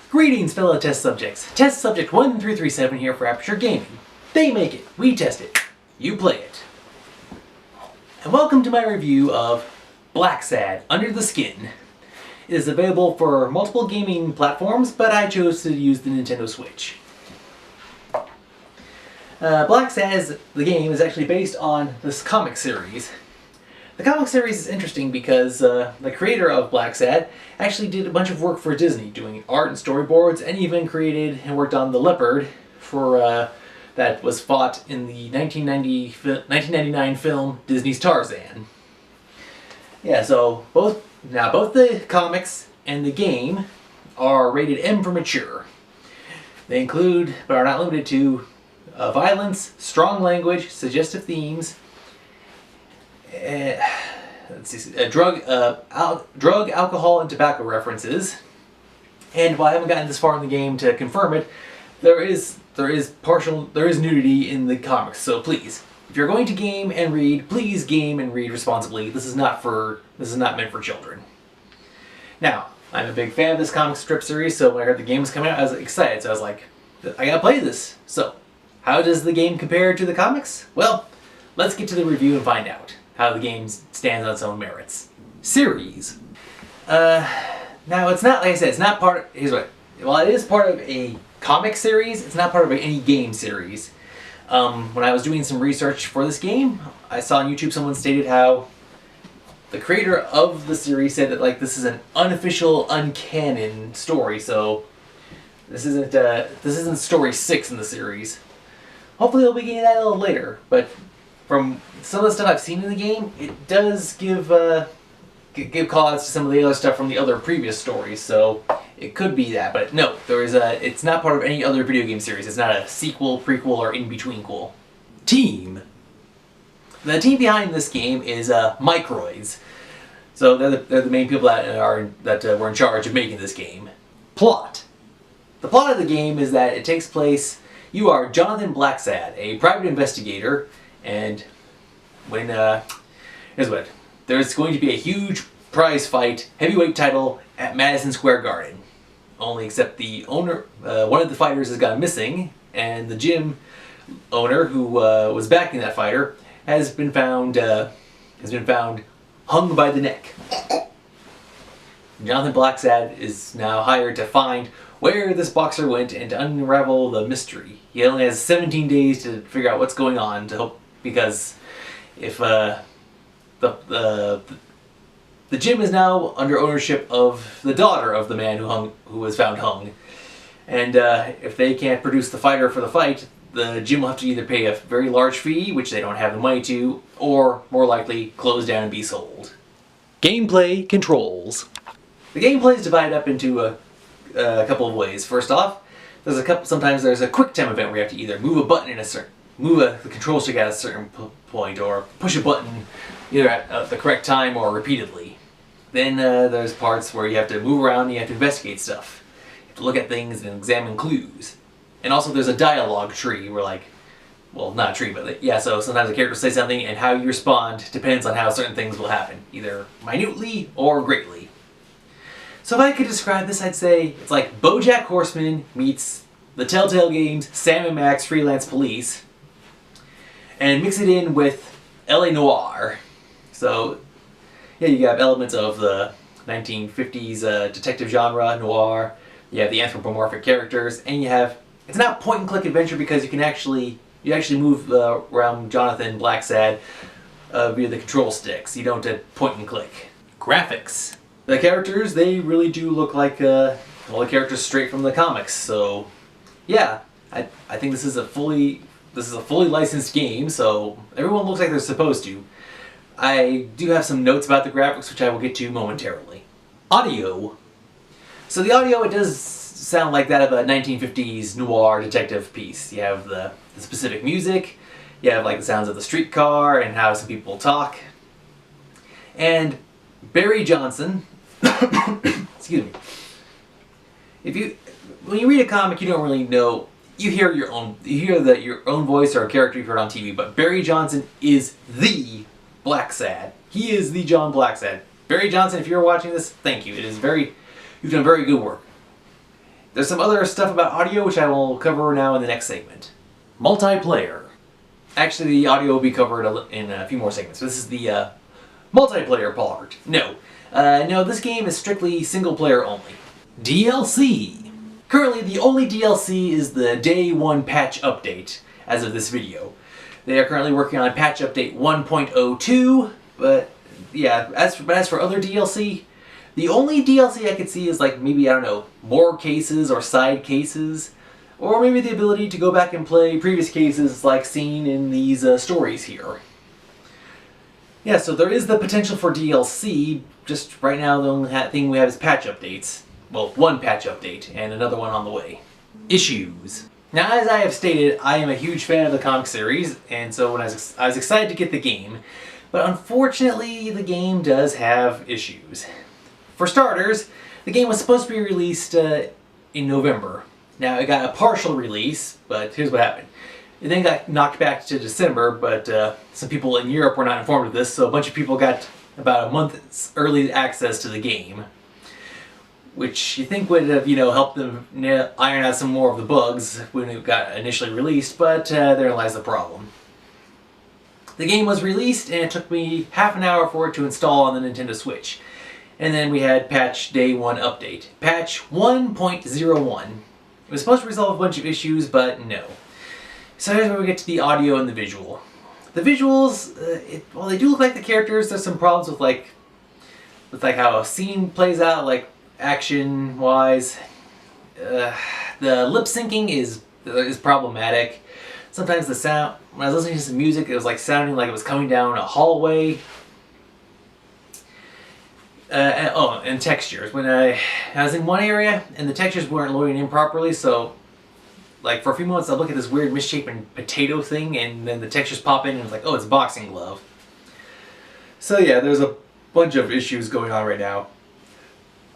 Greetings, fellow test subjects. Test subject 1337 here for Aperture Gaming. They make it, we test it, you play it. And welcome to my review of Blacksad, Under the Skin. It is available for multiple gaming platforms, but I chose to use the Nintendo Switch. Blacksad, the game, is actually based on this comic series. The comic series is interesting because the creator of Blacksad actually did a bunch of work for Disney, doing art and storyboards, and even created and worked on the leopard for that was fought in the 1999 film Disney's Tarzan. Yeah, so both the comics and the game are rated M for mature. They include, but are not limited to, violence, strong language, suggestive themes, drug, alcohol, and tobacco references. And while I haven't gotten this far in the game to confirm it, there is nudity in the comics. So please, if you're going to game and read, please game and read responsibly. This is not meant for children. Now, I'm a big fan of this comic strip series, so when I heard the game was coming out, I was excited. So I was like, I gotta play this. So, how does the game compare to the comics? Well, let's get to the review and find out how the game stands on its own merits. Series. Now it's not, like I said, it's not part of, here's what, while it is part of a comic series, it's not part of any game series. When I was doing some research for this game, I saw on YouTube someone stated how the creator of the series said that this is an unofficial, uncanon story, so this isn't story 6 in the series. Hopefully they'll be getting that a little later, but from some of the stuff I've seen in the game, it does give call-outs to some of the other stuff from the other previous stories, so it could be that. But no, it's not part of any other video game series. It's not a sequel, prequel, or in-between-quel. Team. The team behind this game is Microids. So they're the main people that were in charge of making this game. Plot. The plot of the game is that it takes place. You are Jonathan Blacksad, a private investigator. And when, here's what, there's going to be a huge prize fight, heavyweight title, at Madison Square Garden. Only except the owner, one of the fighters has gone missing, and the gym owner, who was backing that fighter, has been found hung by the neck. Jonathan Blacksad is now hired to find where this boxer went and to unravel the mystery. He only has 17 days to figure out what's going on, because if the gym is now under ownership of the daughter of the man who was found hung, and if they can't produce the fighter for the fight, the gym will have to either pay a very large fee, which they don't have the money to, or more likely close down and be sold. Gameplay controls. The gameplay is divided up into a couple of ways. First off, sometimes there's a quick time event where you have to either move a button the control stick at a certain point, or push a button either at the correct time or repeatedly. Then there's parts where you have to move around and you have to investigate stuff. You have to look at things and examine clues. And also there's a dialogue tree where well, not a tree, but yeah, so sometimes the character will say something and how you respond depends on how certain things will happen, either minutely or greatly. So if I could describe this, I'd say it's like BoJack Horseman meets the Telltale Games Sam & Max Freelance Police, and mix it in with LA Noire. So, yeah, you have elements of the 1950s detective genre, noir. You have the anthropomorphic characters, and it's not point-and-click adventure because you actually move around Jonathan Blacksad via the control sticks. You don't point-and-click. Graphics. The characters, they really do look like all the characters straight from the comics. So, yeah, I think this is a fully licensed game, so everyone looks like they're supposed to. I do have some notes about the graphics, which I will get to momentarily. Audio. So the audio, it does sound like that of a 1950s noir detective piece. You have the specific music, you have the sounds of the streetcar and how some people talk. And Barry Johnson, excuse me, when you read a comic, you don't really know. You hear your own voice or a character you've heard on TV, but Barry Johnson is the Blacksad. He is the John Blacksad. Barry Johnson, if you're watching this, thank you. You've done very good work. there's some other stuff about audio which I will cover now in the next segment. Multiplayer. Actually, the audio will be covered in a few more segments. This is the multiplayer part. No, this game is strictly single player only. DLC. Currently, the only DLC is the Day 1 patch update as of this video. They are currently working on patch update 1.02, but yeah, as for other DLC, the only DLC I could see is like maybe, I don't know, more cases or side cases, or maybe the ability to go back and play previous cases like seen in these stories here. Yeah, so there is the potential for DLC, just right now the only thing we have is patch updates. Well, one patch update, and another one on the way. Issues. Now, as I have stated, I am a huge fan of the comic series, and so when I was excited to get the game, but unfortunately the game does have issues. For starters, the game was supposed to be released in November. Now, it got a partial release, but here's what happened. It then got knocked back to December, but some people in Europe were not informed of this, so a bunch of people got about a month's early access to the game, which you think would have, helped them iron out some more of the bugs when it got initially released, but therein lies the problem. The game was released, and it took me half an hour for it to install on the Nintendo Switch. And then we had patch Day 1 update. Patch 1.01. It was supposed to resolve a bunch of issues, but no. So here's where we get to the audio and the visual. The visuals, while they do look like the characters, there's some problems with like how a scene plays out, like action-wise. The lip syncing is problematic. Sometimes the sound, when I was listening to some music, it was like sounding like it was coming down a hallway. And textures. When I was in one area and the textures weren't loading in properly, so like for a few moments I'll look at this weird misshapen potato thing and then the textures pop in and it's like, oh, it's a boxing glove. So yeah, there's a bunch of issues going on right now.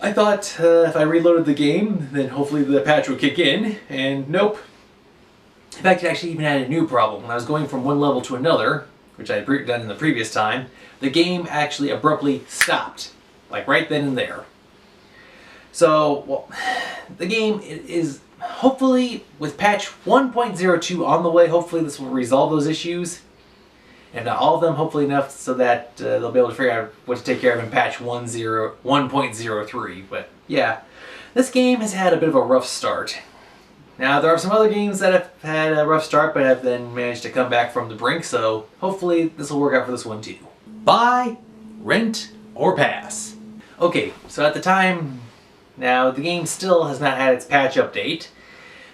I thought if I reloaded the game, then hopefully the patch would kick in, and nope. In fact, it actually even had a new problem. When I was going from one level to another, which I had done in the previous time, the game actually abruptly stopped. Like right then and there. So, well, the game is hopefully, with patch 1.02 on the way, hopefully this will resolve those issues. And not all of them, hopefully enough so that they'll be able to figure out what to take care of in patch 1.03. But yeah, this game has had a bit of a rough start. Now, there are some other games that have had a rough start but have then managed to come back from the brink, so hopefully this will work out for this one too. Buy, rent, or pass. Okay, so at the time, now the game still has not had its patch update.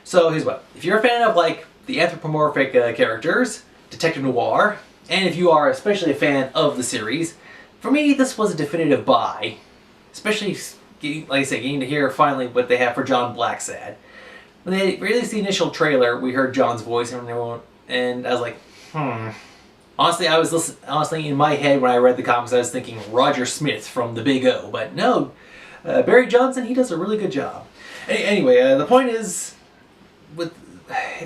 So here's what. If you're a fan of like the anthropomorphic characters, Detective Noir, and if you are especially a fan of the series, for me this was a definitive buy. Especially, like I said, getting to hear finally what they have for John Blacksad. When they released the initial trailer, we heard John's voice and everyone, and I was like, Honestly, honestly, in my head when I read the comics, I was thinking Roger Smith from The Big O, but no, Barry Johnson, he does a really good job. Anyway, the point is,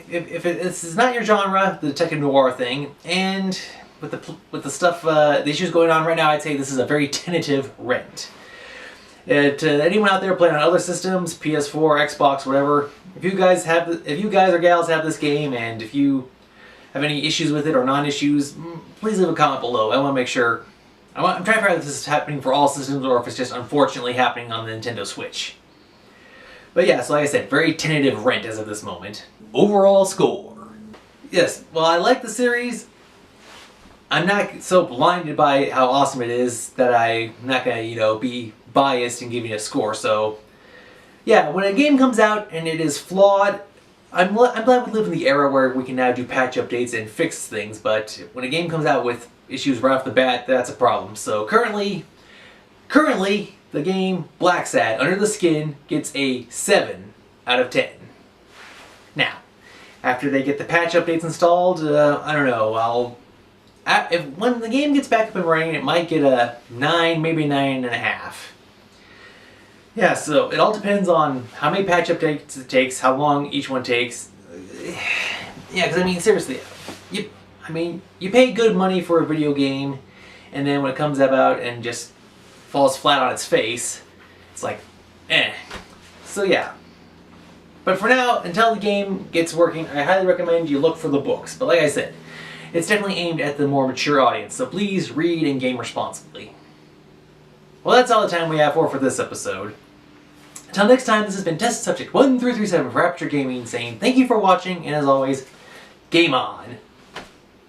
if this is not your genre, the Detective Noir thing, and with the stuff, the issues going on right now, I'd say this is a very tentative rent. To anyone out there playing on other systems, PS4, Xbox, whatever, if you guys or gals have this game, and if you have any issues with it or non-issues, please leave a comment below. I want to make sure. I'm trying to figure out if this is happening for all systems or if it's just unfortunately happening on the Nintendo Switch. But yeah, so like I said, very tentative rent as of this moment. Overall score. Yes, well, I like the series. I'm not so blinded by how awesome it is that I'm not going to, be biased in giving it a score. So yeah, when a game comes out and it is flawed, I'm glad we live in the era where we can now do patch updates and fix things, but when a game comes out with issues right off the bat, that's a problem. So currently, the game Blacksad, Under the Skin, gets a 7 out of 10. Now, after they get the patch updates installed, I don't know, when the game gets back up and running, it might get a 9, maybe 9.5. Yeah, so it all depends on how many patch updates it takes, how long each one takes. Yeah, because I mean, seriously, you pay good money for a video game, and then when it comes about and just falls flat on its face, it's like, eh. So yeah, But for now, until the game gets working, I highly recommend you look for the books. But like I said, it's definitely aimed at the more mature audience, so please read and game responsibly. Well, that's all the time we have for this episode. Until next time, this has been Test Subject 1337 for Aperture Gaming saying thank you for watching, and as always, game on!